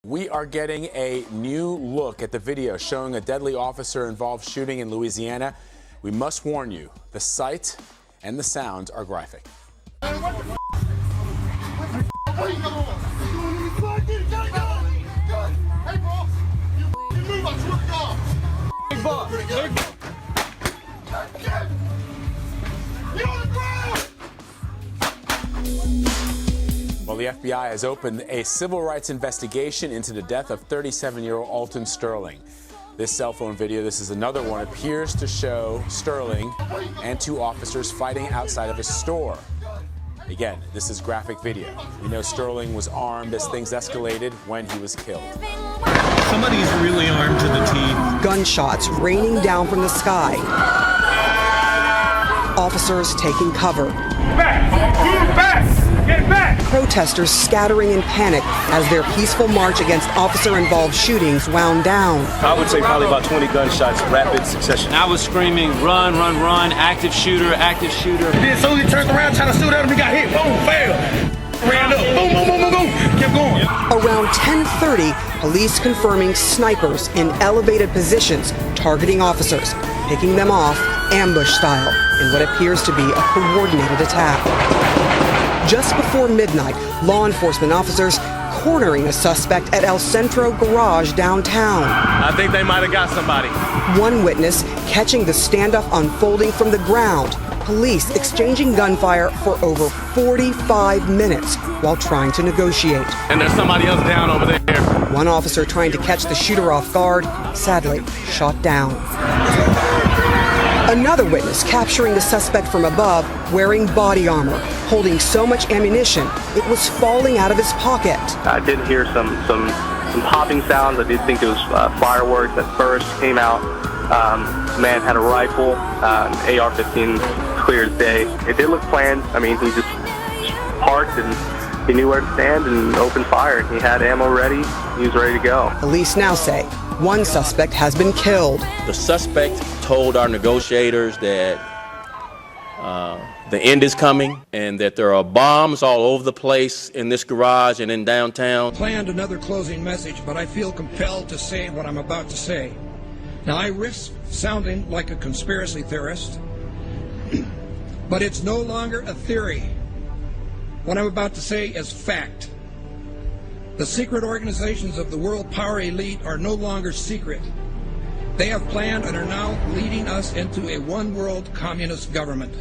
We are getting a new look at the video showing a deadly officer-involved shooting in Louisiana. We must warn you, the sight and the sounds are graphic. Hey, what the What are you doing? Hey, bro. You move, I swear to God. Big boss. Big boss. Get on the ground! Well, the FBI has opened a civil rights investigation into the death of 37-year-old Alton Sterling. This cell phone video, this is another one, appears to show Sterling and two officers fighting outside of a store. Again, this is graphic video. We know Sterling was armed as things escalated when he was killed. Somebody's really armed to the teeth. Gunshots raining down from the sky. Officers taking cover. Back! Move back! Get back! Protesters scattering in panic as their peaceful march against officer-involved shootings wound down. I would say probably about 20 gunshots, rapid succession. I was screaming, run, run, run, active shooter, active shooter. Then Susie turned around trying to shoot at him, he got hit, boom, failed. Ran up, boom, boom, boom, boom, boom, kept going. Around 10:30, police confirming snipers in elevated positions targeting officers, picking them off ambush style in what appears to be a coordinated attack. Just before midnight, law enforcement officers cornering a suspect at El Centro Garage downtown. I think they might have got somebody. One witness catching the standoff unfolding from the ground. Police exchanging gunfire for over 45 minutes while trying to negotiate. And there's somebody else down over there. One officer trying to catch the shooter off guard, sadly shot down. Another witness capturing the suspect from above, wearing body armor, holding so much ammunition it was falling out of his pocket. I did hear some popping sounds. I did think it was fireworks at first. Came out. Man had a rifle, an AR-15, clear as day. It did look planned. I mean, he just parked and he knew where to stand and opened fire. He had ammo ready. He was ready to go. Police now say one suspect has been killed. The suspect told our negotiators that the end is coming and that there are bombs all over the place in this garage and in downtown. Planned another closing message, but I feel compelled to say what I'm about to say. Now, I risk sounding like a conspiracy theorist, but it's no longer a theory. What I'm about to say is fact. The secret organizations of the world power elite are no longer secret. They have planned and are now leading us into a one-world communist government.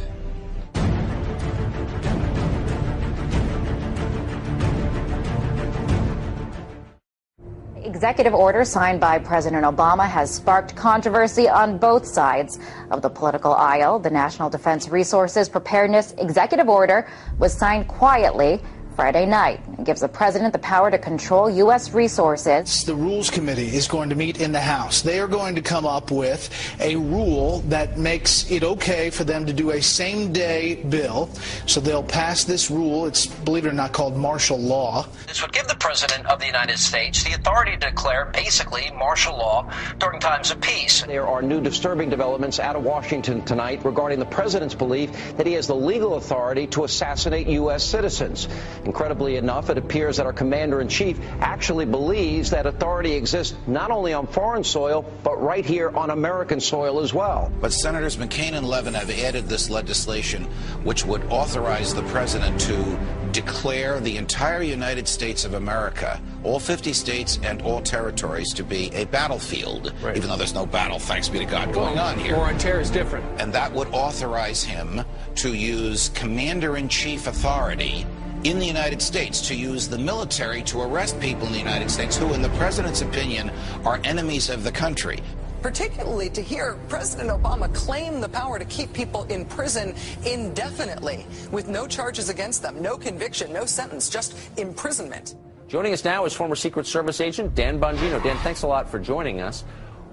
Executive order signed by President Obama has sparked controversy on both sides of the political aisle. The National Defense Resources Preparedness Executive Order was signed quietly Friday night. It gives the president the power to control U.S. resources. The Rules Committee is going to meet in the House. They are going to come up with a rule that makes it okay for them to do a same-day bill. So they'll pass this rule. It's, believe it or not, called martial law. This would give the President of the United States the authority to declare basically martial law during times of peace. There are new disturbing developments out of Washington tonight regarding the President's belief that he has the legal authority to assassinate U.S. citizens. Incredibly enough, it appears that our commander-in-chief actually believes that authority exists not only on foreign soil, but right here on American soil as well. But Senators McCain and Levin have added this legislation which would authorize the president to declare the entire United States of America, all 50 states and all territories, to be a battlefield, right, even though there's no battle, thanks be to God, going on here. War on terror is different. And that would authorize him to use commander-in-chief authority in the United States, to use the military to arrest people in the United States who, in the president's opinion, are enemies of the country. Particularly to hear President Obama claim the power to keep people in prison indefinitely with no charges against them, no conviction, no sentence, just imprisonment. Joining us now is former Secret Service agent Dan Bongino. Dan, thanks a lot for joining us.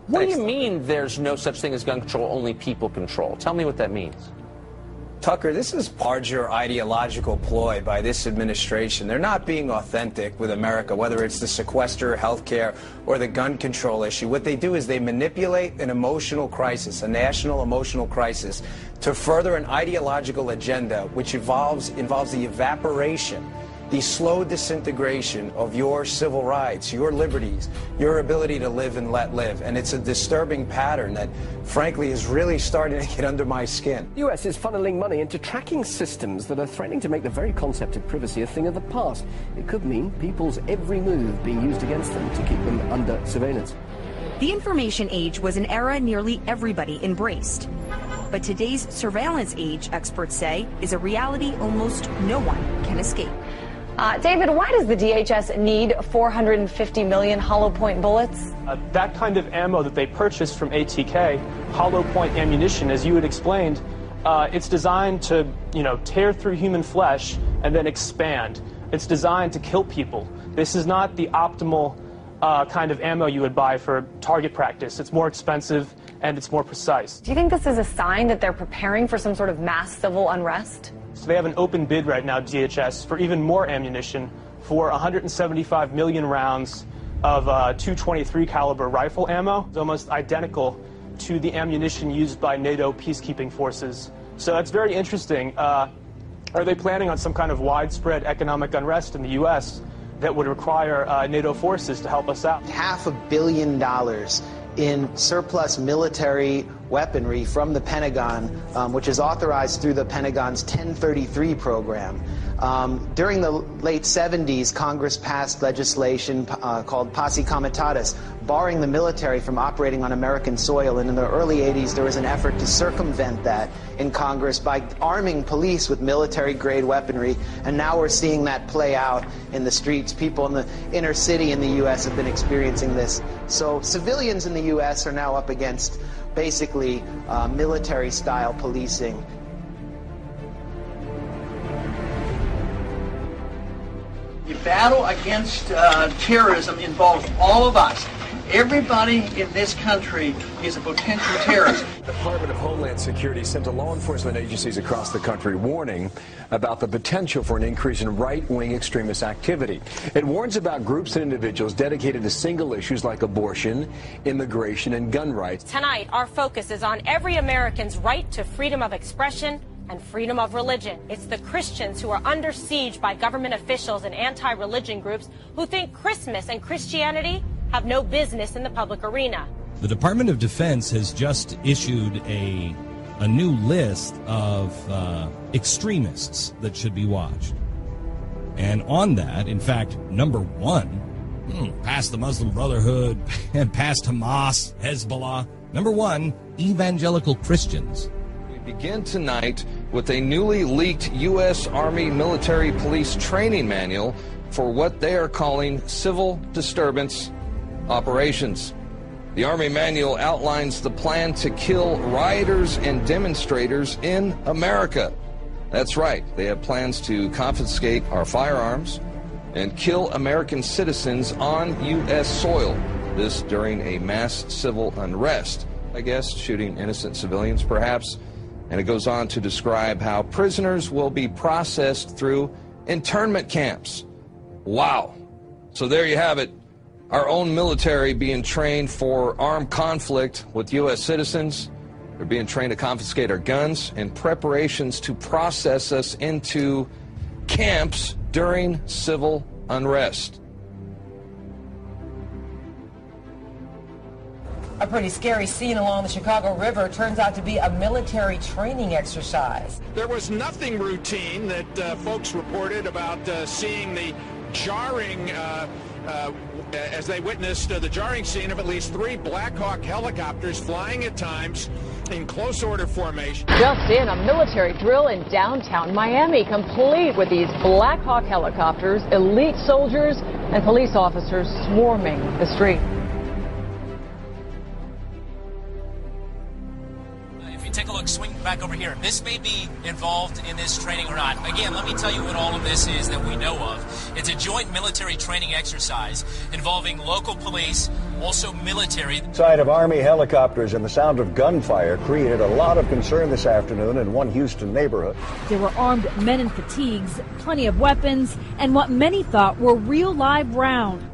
What do you mean there's no such thing as gun control, only people control? Tell me what that means. Tucker, this is larger ideological ploy by this administration. They're not being authentic with America, whether it's the sequester, health care, or the gun control issue. What they do is they manipulate an emotional crisis, a national emotional crisis, to further an ideological agenda which involves the evaporation the slow disintegration of your civil rights, your liberties, your ability to live and let live. And it's a disturbing pattern that, frankly, is really starting to get under my skin. The US is funneling money into tracking systems that are threatening to make the very concept of privacy a thing of the past. It could mean people's every move being used against them to keep them under surveillance. The information age was an era nearly everybody embraced. But today's surveillance age, experts say, is a reality almost no one can escape. David, why does the DHS need 450 million hollow point bullets? That kind of ammo that they purchased from ATK, hollow point ammunition, as you had explained, it's designed to, tear through human flesh and then expand. It's designed to kill people. This is not the optimal kind of ammo you would buy for target practice. It's more expensive and it's more precise. Do you think this is a sign that they're preparing for some sort of mass civil unrest? So they have an open bid right now, DHS, for even more ammunition, for 175 million rounds of .223 caliber rifle ammo. It's almost identical to the ammunition used by NATO peacekeeping forces. So that's very interesting. Are they planning on some kind of widespread economic unrest in the U.S. that would require NATO forces to help us out? $500 million in surplus military weaponry from the Pentagon, which is authorized through the Pentagon's 1033 program. During the late 70s, Congress passed legislation called Posse Comitatus, barring the military from operating on American soil. And in the early 80s, there was an effort to circumvent that in Congress by arming police with military-grade weaponry. And now we're seeing that play out in the streets. People in the inner city in the U.S. have been experiencing this. So civilians in the U.S. are now up against basically military-style policing. The battle against terrorism involves all of us. Everybody in this country is a potential terrorist. The Department of Homeland Security sent to law enforcement agencies across the country warning about the potential for an increase in right-wing extremist activity. It warns about groups and individuals dedicated to single issues like abortion, immigration, and gun rights. Tonight, our focus is on every American's right to freedom of expression and freedom of religion. It's the Christians who are under siege by government officials and anti-religion groups who think Christmas and Christianity have no business in the public arena. The Department of Defense has just issued a new list of extremists that should be watched. And on that, in fact, number one, past the Muslim Brotherhood, and past Hamas, Hezbollah, number one, evangelical Christians. We begin tonight with a newly leaked U.S. Army military police training manual for what they are calling civil disturbance operations. The Army manual outlines the plan to kill rioters and demonstrators in America. That's right, they have plans to confiscate our firearms and kill American citizens on U.S. soil. This during a mass civil unrest, I guess, shooting innocent civilians perhaps. And it goes on to describe how prisoners will be processed through internment camps. Wow. So there you have it. Our own military being trained for armed conflict with U.S. citizens. They're being trained to confiscate our guns in preparations to process us into camps during civil unrest. A pretty scary scene along the Chicago River turns out to be a military training exercise. There was nothing routine that folks reported about seeing the jarring, as they witnessed the jarring scene of at least 3 Black Hawk helicopters flying at times in close order formation. Just in, a military drill in downtown Miami, complete with these Black Hawk helicopters, elite soldiers, and police officers swarming the street. Take a look, swing back over here. This may be involved in this training or not. Again, let me tell you what all of this is that we know of. It's a joint military training exercise involving local police, also military. Sight of Army helicopters and the sound of gunfire created a lot of concern this afternoon in one Houston neighborhood. There were armed men in fatigues, plenty of weapons, and what many thought were real live rounds.